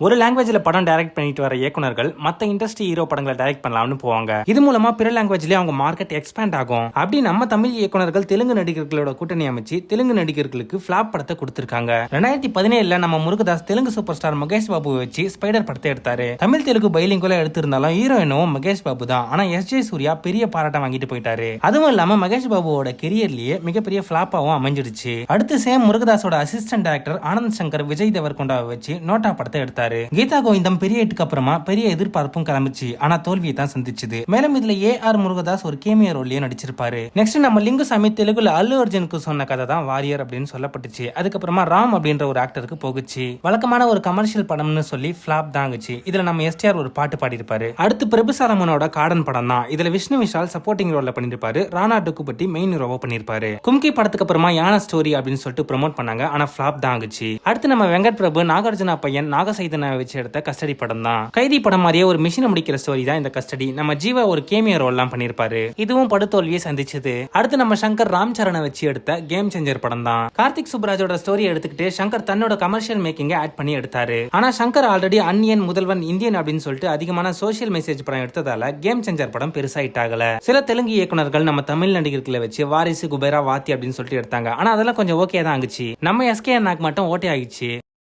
ஒரு லாங்குவேஜ்ல படம் டைரக்ட் பண்ணிட்டு வர இயக்குனர்கள் மத்த இண்டஸ்ட்ரி ஹீரோ படங்களை டைரக்ட் பண்ணலாம்னு போவாங்க. இது மூலமா பிற லாங்குவேஜ்லயே அவங்க மார்க்கெட் எக்ஸ்பேண்ட் ஆகும். அப்படி நம்ம தமிழ் இயக்குனர்கள் தெலுங்கு நடிகர்களோட கூட்டணி அமைச்சு தெலுங்கு நடிகர்களுக்கு பிளாப் படத்தை கொடுத்திருக்காங்க. 2017 நம்ம முருகதாஸ் தெலுங்கு சூப்பர் ஸ்டார் மகேஷ் பாபு வச்சு ஸ்பைடர் படத்தை எடுத்தாரு. தமிழ் தெலுங்கு பைலிங்குல எடுத்திருந்தாலும் ஹீரோயினும் மகேஷ் பாபு தான். ஆனா எஸ்.ஜே. சூர்யா பெரிய பாராட்டம் வாங்கிட்டு போயிட்டாரு. அதுவும் இல்லாம மகேஷ் பாபுவோட கெரியர்லயே மிகப்பெரிய பிளாப்பாவும் அமைஞ்சிருச்சு. அடுத்து சேம் முருகதாஸோட அசிஸ்டன்ட் டைரக்டர் ஆனந்த் சங்கர் விஜய் தேவர்கொண்டாவை வச்சு நோட்டா படத்தை எடுத்தாரு. கீதா கோவிந்தம் பெரிய ஹிட்டுக்கு அப்புறமா பெரிய எதிர்பார்ப்பும் கிளம்பிச்சு. ஆனா தோல்வியை தான் சந்திச்சது. மேலும் இதுல ஏ.ஆர். முருகதாஸ் ஒரு கேமியோ ரோல்லயே நடிச்சிருப்பாரு. நெக்ஸ்ட் நம்ம லிங்குசாமி தெலுங்குல அல்லு அர்ஜுனுக்கு சொன்ன கதை தான் வாரியர் அப்படின்னு சொல்லப்பட்டுச்சு. அதுக்கப்புறமா ராம் அப்படின்ற ஒரு ஆக்டருக்கு போகுச்சு. வழக்கமான ஒரு கமர்ஷியல் படம்னு சொல்லி பிளாப் தான் ஆகுச்சு. இதுல நம்ம எஸ்டிஆர் ஒரு பாட்டு பாடிருப்பாரு. அடுத்து பிரபு சாலமனோட காடன் படம் தான். இதுல விஷ்ணு விஷால் சப்போர்ட்டிங் ரோல்ல பண்ணிருப்பாரு. ராணா டுக்குபட்டி மெயின் ரோவா பண்ணிருப்பாரு. கும்கி படத்துக்கு அப்புறமா யானா ஸ்டோரி அப்படின்னு சொல்லிட்டு ப்ரோமோட் பண்ணாங்க. ஆனா பிளாப் தான் ஆகுச்சு. அடுத்து நம்ம வெங்கட் பிரபு நாகார்ஜுனா பையன் நாகசைதனை வச்சு எடுத்த கஸ்டடி படம் தான். கைதி படம் மாதிரியே ஒரு மிஷினை முடிக்கிற ஸ்டோரி தான் இந்த கஸ்டடி. நம்ம ஜீவா ஒரு கேமியோ ரோல் எல்லாம் பண்ணிருப்பாரு. இதுவும் படுதோல்வியை சந்திச்சது. அடுத்து நம்ம சங்கர் ராம் சரணை வச்சு எடுத்த கேம் சேஞ்சர் படம் தான். கார்த்திக் சுப்ராஜோட ஸ்டோரி எடுத்துக்கிட்டு சங்கர் தன்னோட கமர்ஷியல் மேக்கிங்க ஆட் பண்ணி எடுத்தாரு. ஆனா சங்கர் ஆல்ரெடி அன்னியன் முதல்வன் இந்தியன் அப்படின்னு சொல்லிட்டு அதிகமான சோசியல் மெசேஜ் படம் எடுத்ததால கேம் சேஞ்சர் படம் பெருசா ஹிட் ஆகல. சில தெலுங்கு இயக்குனர்கள் நம்ம தமிழ் நடிகர்களை வச்சு வாரிசு குபேரா வாத்தி அப்படின்னு சொல்லிட்டு எடுத்தாங்க. ஆனா அதெல்லாம் கொஞ்சம் ஓகே தான் ஆகுச்சு. நம்ம எஸ்கே அண்ணாக்கு மட்டும் ஓகே ஆகிச்சு.